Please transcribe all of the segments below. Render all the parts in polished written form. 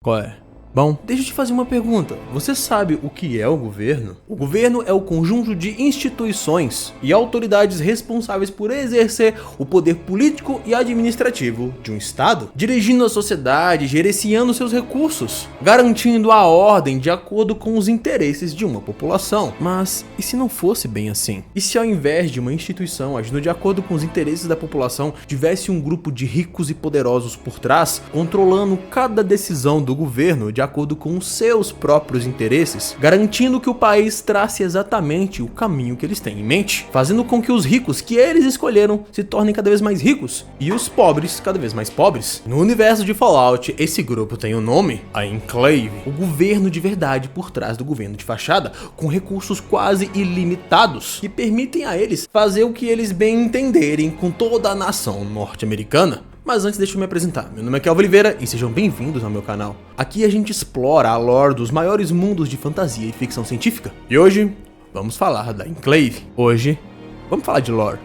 Qual é? Bom, deixa eu te fazer uma pergunta. Você sabe o que é o governo? O governo é o conjunto de instituições e autoridades responsáveis por exercer o poder político e administrativo de um estado, dirigindo a sociedade, gerenciando seus recursos, garantindo a ordem de acordo com os interesses de uma população. Mas e se não fosse bem assim? E se ao invés de uma instituição agindo de acordo com os interesses da população, tivesse um grupo de ricos e poderosos por trás, controlando cada decisão do governo de acordo com os seus próprios interesses, garantindo que o país trace exatamente o caminho que eles têm em mente, fazendo com que os ricos que eles escolheram se tornem cada vez mais ricos e os pobres cada vez mais pobres. No universo de Fallout, esse grupo tem o nome, a Enclave, o governo de verdade por trás do governo de fachada, com recursos quase ilimitados que permitem a eles fazer o que eles bem entenderem com toda a nação norte-americana. Mas antes deixa eu me apresentar, meu nome é Kelvin Oliveira e sejam bem-vindos ao meu canal. Aqui a gente explora a lore dos maiores mundos de fantasia e ficção científica. E hoje, vamos falar da Enclave. Hoje, vamos falar de lore.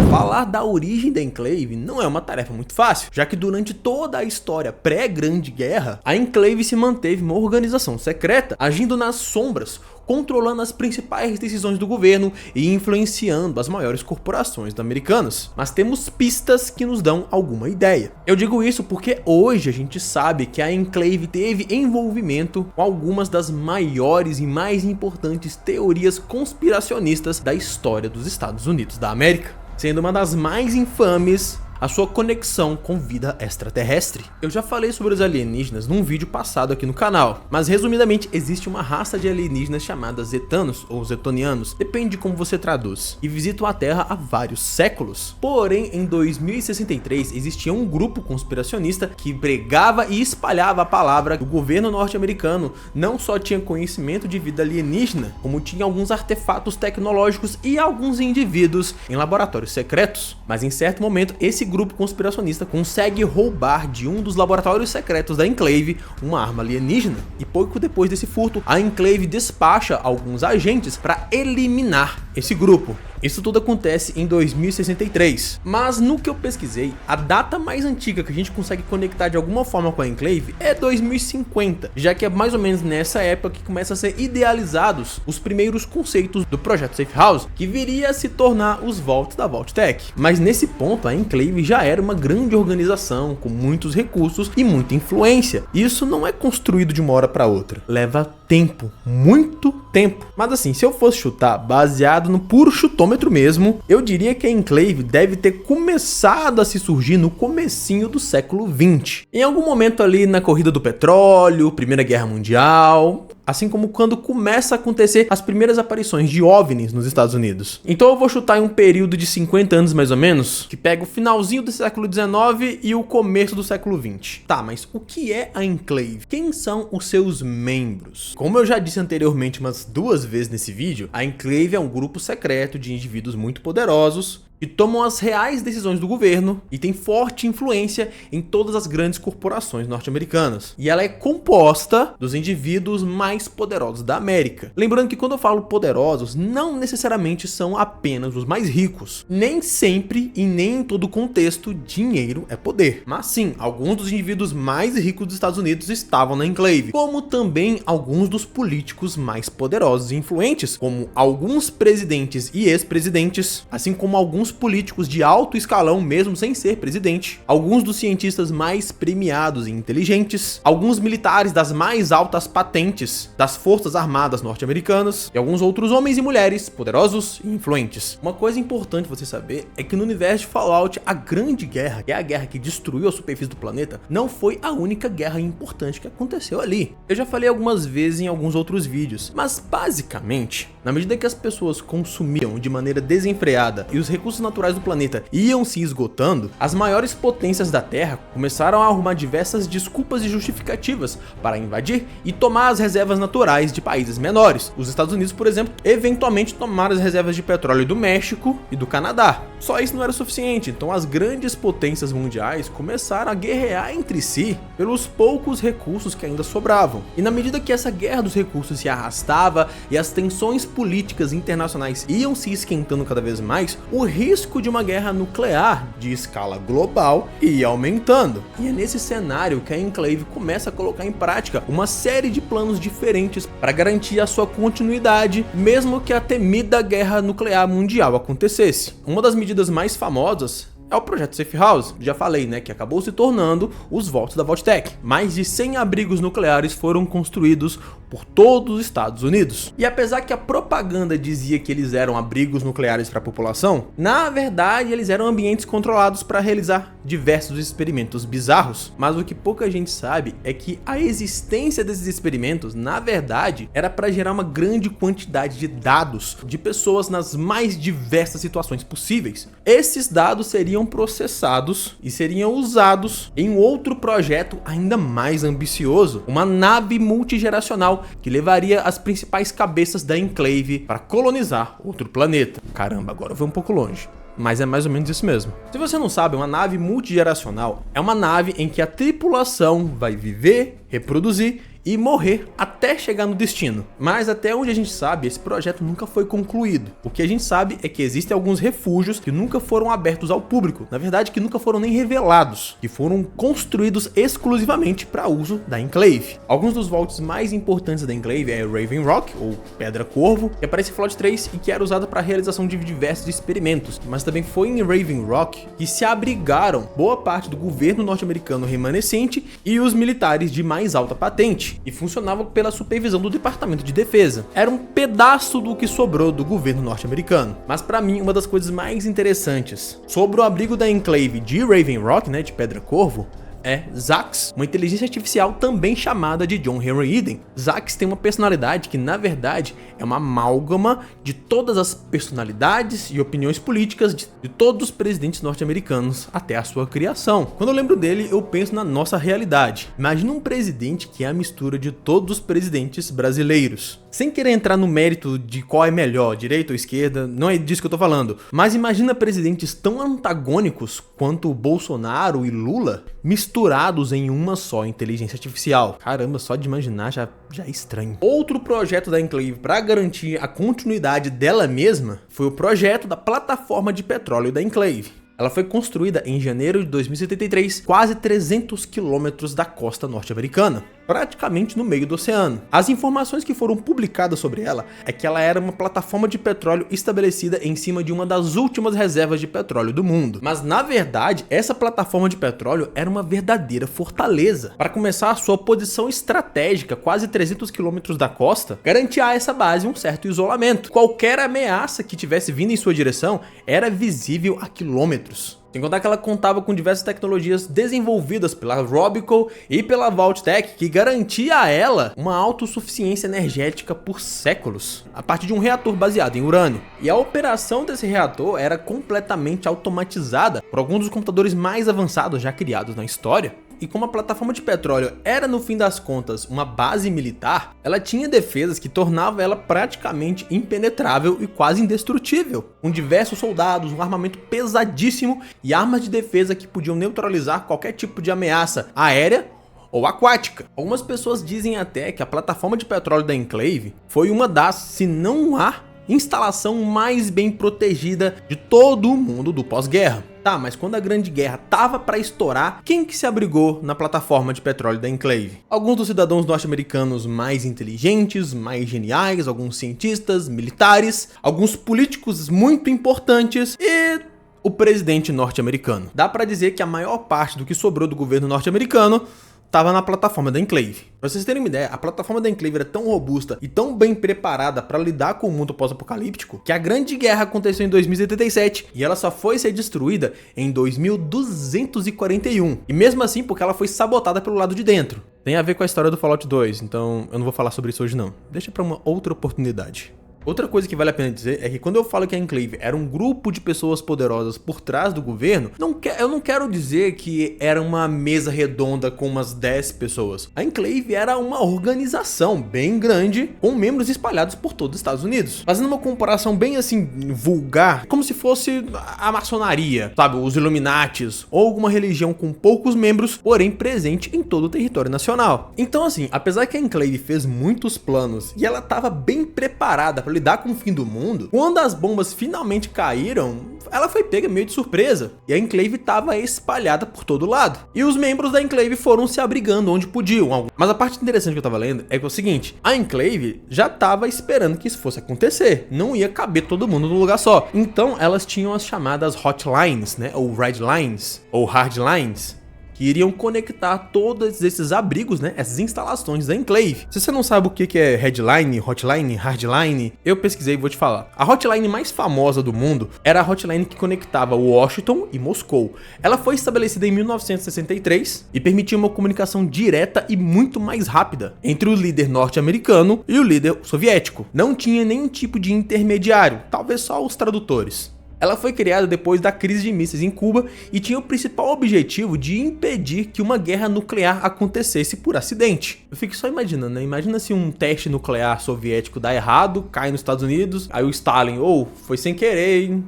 Falar da origem da Enclave não é uma tarefa muito fácil, já que durante toda a história pré-Grande Guerra, a Enclave se manteve uma organização secreta, agindo nas sombras, controlando as principais decisões do governo e influenciando as maiores corporações americanas. Mas temos pistas que nos dão alguma ideia. Eu digo isso porque hoje a gente sabe que a Enclave teve envolvimento com algumas das maiores e mais importantes teorias conspiracionistas da história dos Estados Unidos da América, sendo uma das mais infames a sua conexão com vida extraterrestre. Eu já falei sobre os alienígenas num vídeo passado aqui no canal, mas resumidamente existe uma raça de alienígenas chamada Zetanos ou Zetonianos, depende de como você traduz, e visitam a Terra há vários séculos. Porém, em 2063 existia um grupo conspiracionista que pregava e espalhava a palavra que o governo norte-americano não só tinha conhecimento de vida alienígena, como tinha alguns artefatos tecnológicos e alguns indivíduos em laboratórios secretos. Mas em certo momento esse grupo conspiracionista consegue roubar de um dos laboratórios secretos da Enclave uma arma alienígena, e pouco depois desse furto, a Enclave despacha alguns agentes para eliminar esse grupo. Isso tudo acontece em 2063, mas no que eu pesquisei, a data mais antiga que a gente consegue conectar de alguma forma com a Enclave é 2050, já que é mais ou menos nessa época que começam a ser idealizados os primeiros conceitos do projeto Safe House, que viria a se tornar os Vaults da Vault-Tec. Mas nesse ponto a Enclave já era uma grande organização com muitos recursos e muita influência. Isso não é construído de uma hora para outra, leva tempo, muito tempo. Mas assim, se eu fosse chutar baseado no puro chutômetro mesmo, eu diria que a Enclave deve ter começado a se surgir no comecinho do século 20. Em algum momento ali na corrida do petróleo, Primeira Guerra Mundial, assim como quando começa a acontecer as primeiras aparições de OVNIs nos Estados Unidos. Então eu vou chutar em um período de 50 anos mais ou menos, que pega o finalzinho do século 19 e o começo do século 20. Tá, mas o que é a Enclave? Quem são os seus membros? Como eu já disse anteriormente umas 2 vezes nesse vídeo, a Enclave é um grupo secreto de indivíduos muito poderosos que tomam as reais decisões do governo e tem forte influência em todas as grandes corporações norte-americanas. E ela é composta dos indivíduos mais poderosos da América. Lembrando que quando eu falo poderosos, não necessariamente são apenas os mais ricos. Nem sempre e nem em todo contexto, dinheiro é poder. Mas sim, alguns dos indivíduos mais ricos dos Estados Unidos estavam na Enclave, como também alguns dos políticos mais poderosos e influentes, como alguns presidentes e ex-presidentes, assim como alguns políticos de alto escalão mesmo sem ser presidente, alguns dos cientistas mais premiados e inteligentes, alguns militares das mais altas patentes das forças armadas norte-americanas e alguns outros homens e mulheres poderosos e influentes. Uma coisa importante você saber é que no universo de Fallout, a Grande Guerra, que é a guerra que destruiu a superfície do planeta, não foi a única guerra importante que aconteceu ali. Eu já falei algumas vezes em alguns outros vídeos, mas basicamente, na medida que as pessoas consumiam de maneira desenfreada e os recursos naturais do planeta iam se esgotando, as maiores potências da Terra começaram a arrumar diversas desculpas e justificativas para invadir e tomar as reservas naturais de países menores. Os Estados Unidos, por exemplo, eventualmente tomaram as reservas de petróleo do México e do Canadá. Só isso não era suficiente, então as grandes potências mundiais começaram a guerrear entre si pelos poucos recursos que ainda sobravam. E na medida que essa guerra dos recursos se arrastava e as tensões políticas internacionais iam se esquentando cada vez mais, o risco de uma guerra nuclear de escala global ia aumentando. E é nesse cenário que a Enclave começa a colocar em prática uma série de planos diferentes para garantir a sua continuidade, mesmo que a temida guerra nuclear mundial acontecesse. Uma das medidas mais famosas é o projeto Safe House, já falei, né, que acabou se tornando os Vaults da Vault-Tec. Mais de 100 abrigos nucleares foram construídos por todos os Estados Unidos. E apesar que a propaganda dizia que eles eram abrigos nucleares para a população, na verdade eles eram ambientes controlados para realizar diversos experimentos bizarros. Mas o que pouca gente sabe é que a existência desses experimentos, na verdade, era para gerar uma grande quantidade de dados de pessoas nas mais diversas situações possíveis. Esses dados seriam processados e seriam usados em um outro projeto ainda mais ambicioso, uma nave multigeracional que levaria as principais cabeças da Enclave para colonizar outro planeta. Caramba, agora eu vou um pouco longe. Mas é mais ou menos isso mesmo. Se você não sabe, uma nave multigeracional é uma nave em que a tripulação vai viver, reproduzir e morrer até chegar no destino. Mas até onde a gente sabe, esse projeto nunca foi concluído. O que a gente sabe é que existem alguns refúgios que nunca foram abertos ao público, na verdade que nunca foram nem revelados, que foram construídos exclusivamente para uso da Enclave. Alguns dos vaults mais importantes da Enclave é Raven Rock, ou Pedra Corvo, que aparece em Fallout 3 e que era usada para a realização de diversos experimentos, mas também foi em Raven Rock que se abrigaram boa parte do governo norte-americano remanescente e os militares de mais alta patente, e funcionava pela supervisão do Departamento de Defesa. Era um pedaço do que sobrou do governo norte-americano. Mas para mim, uma das coisas mais interessantes sobre o abrigo da Enclave de Raven Rock, né, de Pedra Corvo, é Zax, uma inteligência artificial também chamada de John Henry Eden. Zax tem uma personalidade que, na verdade, é uma amálgama de todas as personalidades e opiniões políticas de todos os presidentes norte-americanos até a sua criação. Quando eu lembro dele, eu penso na nossa realidade. Imagina um presidente que é a mistura de todos os presidentes brasileiros. Sem querer entrar no mérito de qual é melhor, direita ou esquerda, não é disso que eu tô falando, mas imagina presidentes tão antagônicos quanto o Bolsonaro e Lula misturados em uma só inteligência artificial. Caramba, só de imaginar já é estranho. Outro projeto da Enclave para garantir a continuidade dela mesma foi o projeto da plataforma de petróleo da Enclave. Ela foi construída em janeiro de 2073, quase 300 quilômetros da costa norte-americana, praticamente no meio do oceano. As informações que foram publicadas sobre ela é que ela era uma plataforma de petróleo estabelecida em cima de uma das últimas reservas de petróleo do mundo. Mas na verdade, essa plataforma de petróleo era uma verdadeira fortaleza. Para começar, sua posição estratégica, quase 300 quilômetros da costa, garantia a essa base um certo isolamento. Qualquer ameaça que tivesse vindo em sua direção era visível a quilômetros. Sem contar que ela contava com diversas tecnologias desenvolvidas pela Robico e pela Vault-Tec que garantia a ela uma autossuficiência energética por séculos, a partir de um reator baseado em urânio. E a operação desse reator era completamente automatizada por alguns dos computadores mais avançados já criados na história. E como a plataforma de petróleo era, no fim das contas, uma base militar, ela tinha defesas que tornavam ela praticamente impenetrável e quase indestrutível, com diversos soldados, um armamento pesadíssimo e armas de defesa que podiam neutralizar qualquer tipo de ameaça aérea ou aquática. Algumas pessoas dizem até que a plataforma de petróleo da Enclave foi uma das, se não a instalação mais bem protegida de todo o mundo do pós-guerra. Tá, mas quando a Grande Guerra tava para estourar, quem que se abrigou na plataforma de petróleo da Enclave? Alguns dos cidadãos norte-americanos mais inteligentes, mais geniais, alguns cientistas, militares, alguns políticos muito importantes e o presidente norte-americano. Dá para dizer que a maior parte do que sobrou do governo norte-americano estava na plataforma da Enclave. Pra vocês terem uma ideia, a plataforma da Enclave era tão robusta e tão bem preparada para lidar com o mundo pós-apocalíptico que a Grande Guerra aconteceu em 2077 e ela só foi ser destruída em 2241. E mesmo assim porque ela foi sabotada pelo lado de dentro. Tem a ver com a história do Fallout 2, então eu não vou falar sobre isso hoje não. Deixa para uma outra oportunidade. Outra coisa que vale a pena dizer é que quando eu falo que a Enclave era um grupo de pessoas poderosas por trás do governo, eu não quero dizer que era uma mesa redonda com umas 10 pessoas. A Enclave era uma organização bem grande, com membros espalhados por todo os Estados Unidos. Fazendo uma comparação bem assim, vulgar, como se fosse a maçonaria, sabe, os Illuminatis, ou alguma religião com poucos membros, porém presente em todo o território nacional. Então assim, apesar que a Enclave fez muitos planos e ela estava bem preparada para lidar com o fim do mundo, quando as bombas finalmente caíram, ela foi pega meio de surpresa, e a Enclave estava espalhada por todo lado. E os membros da Enclave foram se abrigando onde podiam. Mas a parte interessante que eu tava lendo é que é o seguinte, a Enclave já tava esperando que isso fosse acontecer, não ia caber todo mundo num lugar só. Então elas tinham as chamadas hotlines, né, ou red lines, ou hard lines, que iriam conectar todos esses abrigos, né, essas instalações da Enclave. Se você não sabe o que é headline, hotline, hardline, eu pesquisei e vou te falar. A hotline mais famosa do mundo era a hotline que conectava Washington e Moscou. Ela foi estabelecida em 1963 e permitia uma comunicação direta e muito mais rápida entre o líder norte-americano e o líder soviético. Não tinha nenhum tipo de intermediário, talvez só os tradutores. Ela foi criada depois da crise de mísseis em Cuba e tinha o principal objetivo de impedir que uma guerra nuclear acontecesse por acidente. Eu fico só imaginando, né? Imagina se um teste nuclear soviético dá errado, cai nos Estados Unidos, aí o Stalin, foi sem querer, hein?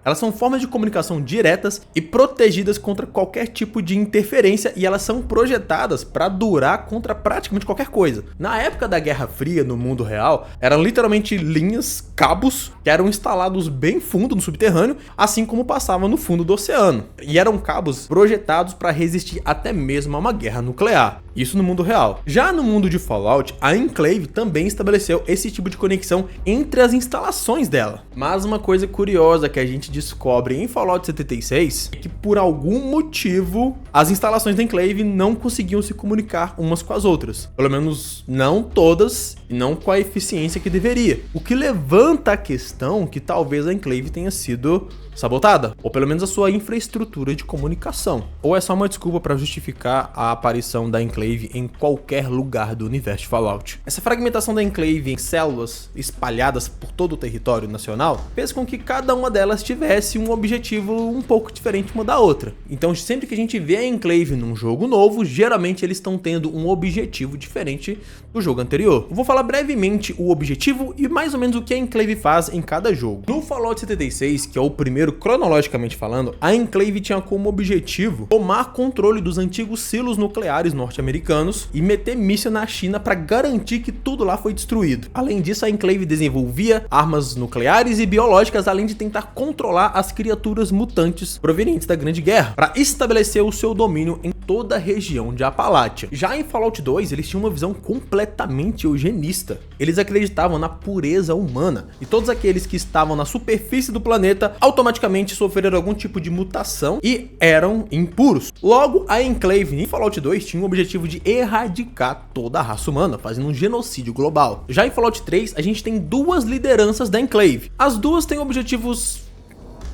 Elas são formas de comunicação diretas e protegidas contra qualquer tipo de interferência, e elas são projetadas para durar contra praticamente qualquer coisa. Na época da Guerra Fria, no mundo real, eram literalmente linhas, cabos, que eram instalados bem fundo no subterrâneo, assim como passavam no fundo do oceano. E eram cabos projetados para resistir até mesmo a uma guerra nuclear. Isso no mundo real. Já no mundo de Fallout, a Enclave também estabeleceu esse tipo de conexão entre as instalações dela. Mas uma coisa curiosa que a gente descobre em Fallout 76 é que por algum motivo as instalações da Enclave não conseguiam se comunicar umas com as outras. Pelo menos não todas e não com a eficiência que deveria. O que levanta a questão que talvez a Enclave tenha sido sabotada, ou pelo menos a sua infraestrutura de comunicação. Ou é só uma desculpa para justificar a aparição da Enclave em qualquer lugar do universo de Fallout. Essa fragmentação da Enclave em células espalhadas por todo o território nacional fez com que cada uma delas tivesse um objetivo um pouco diferente uma da outra. Então sempre que a gente vê a Enclave num jogo novo, geralmente eles estão tendo um objetivo diferente do jogo anterior. Eu vou falar brevemente o objetivo e mais ou menos o que a Enclave faz em cada jogo. No Fallout 76, que é o primeiro cronologicamente falando, a Enclave tinha como objetivo tomar controle dos antigos silos nucleares norte-americanos e meter míssil na China para garantir que tudo lá foi destruído. Além disso, a Enclave desenvolvia armas nucleares e biológicas, além de tentar controlar as criaturas mutantes provenientes da Grande Guerra, para estabelecer o seu domínio em toda a região de Appalachia. Já em Fallout 2, eles tinham uma visão completamente eugenista. Eles acreditavam na pureza humana, e todos aqueles que estavam na superfície do planeta automaticamente sofreram algum tipo de mutação e eram impuros. Logo, a Enclave em Fallout 2 tinha o objetivo de erradicar toda a raça humana, fazendo um genocídio global. Já em Fallout 3, a gente tem duas lideranças da Enclave. As duas têm objetivos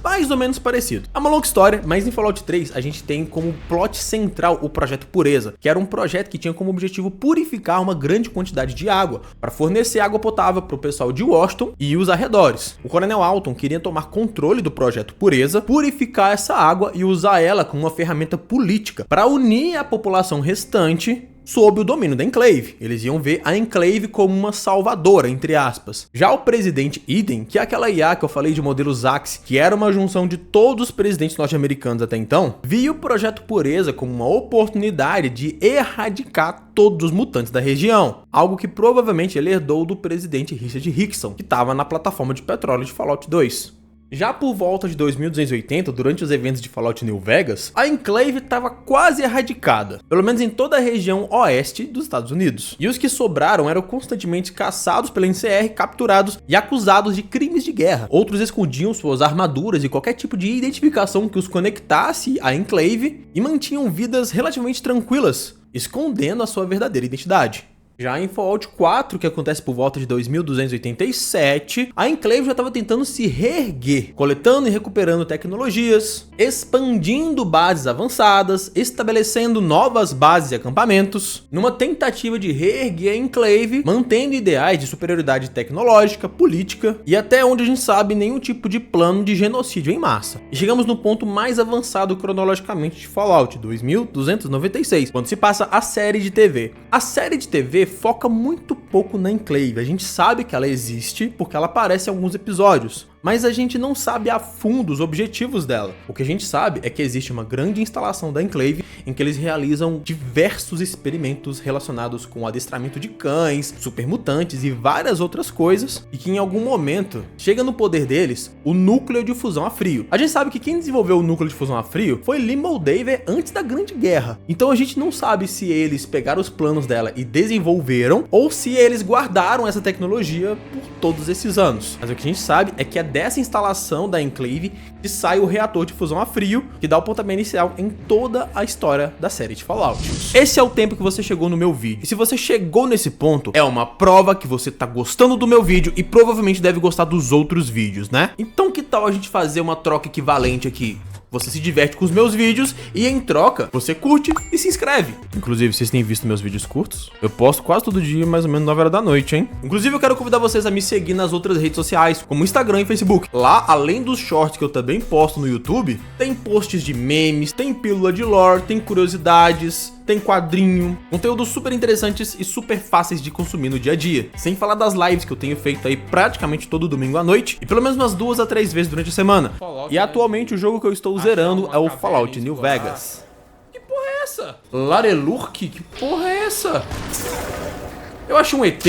mais ou menos parecido. É uma longa história, mas em Fallout 3 a gente tem como plot central o Projeto Pureza, que era um projeto que tinha como objetivo purificar uma grande quantidade de água para fornecer água potável para o pessoal de Washington e os arredores. O Coronel Alton queria tomar controle do Projeto Pureza, purificar essa água e usar ela como uma ferramenta política para unir a população restante sob o domínio da Enclave. Eles iam ver a Enclave como uma salvadora, entre aspas. Já o presidente Eden, que é aquela IA que eu falei de modelo Zax, que era uma junção de todos os presidentes norte-americanos até então, via o Projeto Pureza como uma oportunidade de erradicar todos os mutantes da região. Algo que provavelmente ele herdou do presidente Richard Hickson, que estava na plataforma de petróleo de Fallout 2. Já por volta de 2280, durante os eventos de Fallout New Vegas, a Enclave estava quase erradicada, pelo menos em toda a região oeste dos Estados Unidos. E os que sobraram eram constantemente caçados pela NCR, capturados e acusados de crimes de guerra. Outros escondiam suas armaduras e qualquer tipo de identificação que os conectasse à Enclave e mantinham vidas relativamente tranquilas, escondendo a sua verdadeira identidade. Já em Fallout 4, que acontece por volta de 2287, a Enclave já estava tentando se reerguer, coletando e recuperando tecnologias, expandindo bases avançadas, estabelecendo novas bases e acampamentos, numa tentativa de reerguer a Enclave, mantendo ideais de superioridade tecnológica, política e até onde a gente sabe nenhum tipo de plano de genocídio em massa. E chegamos no ponto mais avançado cronologicamente de Fallout, 2296, quando se passa a série de TV. A série de TV foca muito pouco na Enclave, a gente sabe que ela existe porque ela aparece em alguns episódios, mas a gente não sabe a fundo os objetivos dela. O que a gente sabe é que existe uma grande instalação da Enclave em que eles realizam diversos experimentos relacionados com o adestramento de cães, supermutantes e várias outras coisas, e que em algum momento chega no poder deles o núcleo de fusão a frio. A gente sabe que quem desenvolveu o núcleo de fusão a frio foi Lee Moldaver antes da Grande Guerra, então a gente não sabe se eles pegaram os planos dela e desenvolveram ou se eles guardaram essa tecnologia por todos esses anos. Mas o que a gente sabe é que é dessa instalação da Enclave que sai o reator de fusão a frio, que dá o pontapé inicial em toda a história da série de Fallout. Esse é o tempo que você chegou no meu vídeo. E se você chegou nesse ponto, é uma prova que você tá gostando do meu vídeo e provavelmente deve gostar dos outros vídeos, né? Então que tal a gente fazer uma troca equivalente aqui? Você se diverte com os meus vídeos e em troca, você curte e se inscreve. Inclusive, vocês têm visto meus vídeos curtos? Eu posto quase todo dia, mais ou menos 9 horas da noite, hein? Inclusive, eu quero convidar vocês a me seguir nas outras redes sociais, como Instagram e Facebook. Lá, além dos shorts que eu também posto no YouTube, tem posts de memes, tem pílula de lore, tem curiosidades, tem quadrinho, conteúdos super interessantes e super fáceis de consumir no dia a dia. Sem falar das lives que eu tenho feito aí praticamente todo domingo à noite e pelo menos umas 2 a 3 vezes durante a semana. E atualmente o jogo que eu estou zerando é o Fallout New Vegas. Que porra é essa? Larelurk? Que porra é essa? Eu achei um ET?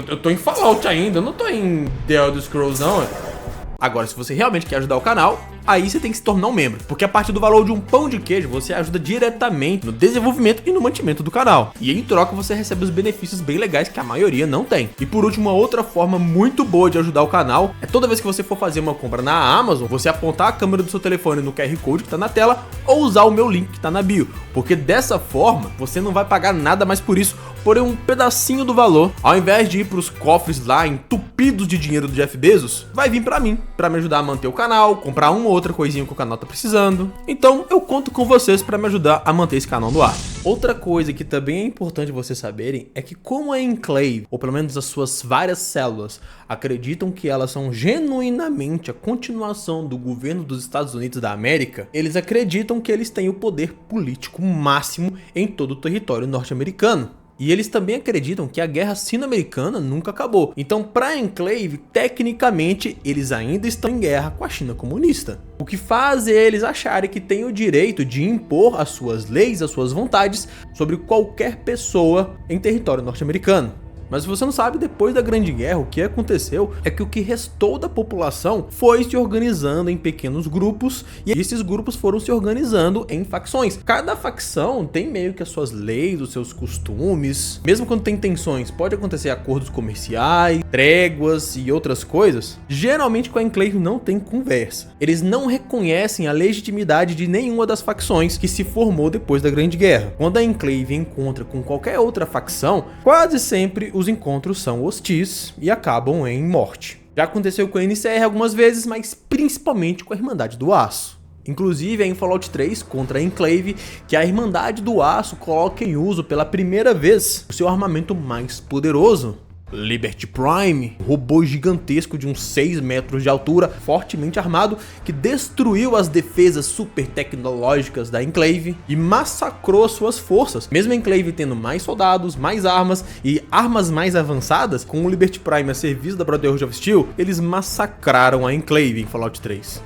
Eu tô em Fallout ainda, eu não tô em The Elder Scrolls não. Agora, se você realmente quer ajudar o canal, aí você tem que se tornar um membro, porque a partir do valor de um pão de queijo, você ajuda diretamente no desenvolvimento e no mantimento do canal. E em troca você recebe os benefícios bem legais que a maioria não tem. E por último, uma outra forma muito boa de ajudar o canal é toda vez que você for fazer uma compra na Amazon, você apontar a câmera do seu telefone no QR Code que tá na tela ou usar o meu link que tá na bio, porque dessa forma você não vai pagar nada mais por isso, porém um pedacinho do valor, ao invés de ir pros cofres lá entupidos de dinheiro do Jeff Bezos, vai vir pra mim, pra me ajudar a manter o canal, comprar uma ou outra coisinha que o canal tá precisando. Então eu conto com vocês pra me ajudar a manter esse canal no ar. Outra coisa que também é importante vocês saberem é que como a Enclave, ou pelo menos as suas várias células, acreditam que elas são genuinamente a continuação do governo dos Estados Unidos da América, eles acreditam que eles têm o poder político máximo em todo o território norte-americano. E eles também acreditam que a guerra sino-americana nunca acabou. Então, para a Enclave, tecnicamente, eles ainda estão em guerra com a China comunista. O que faz eles acharem que têm o direito de impor as suas leis, as suas vontades sobre qualquer pessoa em território norte-americano. Mas se você não sabe, depois da Grande Guerra, o que aconteceu é que o que restou da população foi se organizando em pequenos grupos e esses grupos foram se organizando em facções. Cada facção tem meio que as suas leis, os seus costumes. Mesmo quando tem tensões, pode acontecer acordos comerciais, tréguas e outras coisas. Geralmente com a Enclave não tem conversa. Eles não reconhecem a legitimidade de nenhuma das facções que se formou depois da Grande Guerra. Quando a Enclave encontra com qualquer outra facção, quase sempre os encontros são hostis e acabam em morte. Já aconteceu com a NCR algumas vezes, mas principalmente com a Irmandade do Aço. Inclusive é em Fallout 3 contra a Enclave que a Irmandade do Aço coloca em uso pela primeira vez o seu armamento mais poderoso, Liberty Prime, um robô gigantesco de uns 6 metros de altura, fortemente armado, que destruiu as defesas super tecnológicas da Enclave e massacrou suas forças. Mesmo a Enclave tendo mais soldados, mais armas e armas mais avançadas, com o Liberty Prime a serviço da Brotherhood of Steel, eles massacraram a Enclave em Fallout 3.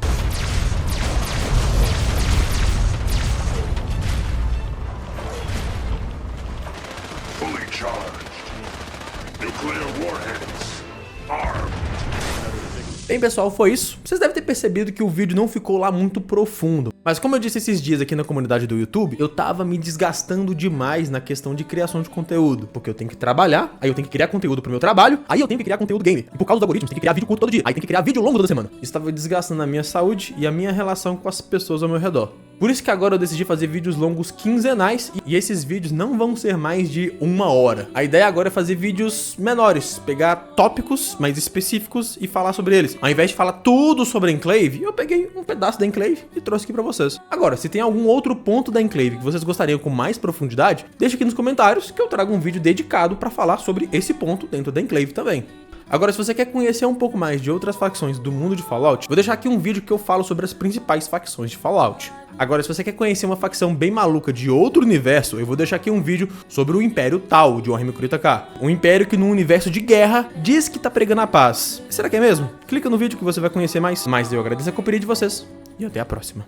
Bem pessoal, foi isso. Vocês devem ter percebido que o vídeo não ficou lá muito profundo. Mas como eu disse esses dias aqui na comunidade do YouTube, eu tava me desgastando demais na questão de criação de conteúdo. Porque eu tenho que trabalhar, aí eu tenho que criar conteúdo pro meu trabalho, aí eu tenho que criar conteúdo gamer. E por causa dos algoritmos, tem que criar vídeo curto todo dia, aí tem que criar vídeo longo toda semana. Isso tava desgastando a minha saúde e a minha relação com as pessoas ao meu redor. Por isso que agora eu decidi fazer vídeos longos quinzenais e esses vídeos não vão ser mais de 1 hora. A ideia agora é fazer vídeos menores, pegar tópicos mais específicos e falar sobre eles. Ao invés de falar tudo sobre a Enclave, eu peguei um pedaço da Enclave e trouxe aqui pra vocês. Agora, se tem algum outro ponto da Enclave que vocês gostariam com mais profundidade, deixa aqui nos comentários que eu trago um vídeo dedicado pra falar sobre esse ponto dentro da Enclave também. Agora, se você quer conhecer um pouco mais de outras facções do mundo de Fallout, vou deixar aqui um vídeo que eu falo sobre as principais facções de Fallout. Agora, se você quer conhecer uma facção bem maluca de outro universo, eu vou deixar aqui um vídeo sobre o Império Tal, de Warhammer 40k. Um império que no universo de guerra diz que tá pregando a paz. Será que é mesmo? Clica no vídeo que você vai conhecer mais. Mas eu agradeço a companhia de vocês e até a próxima.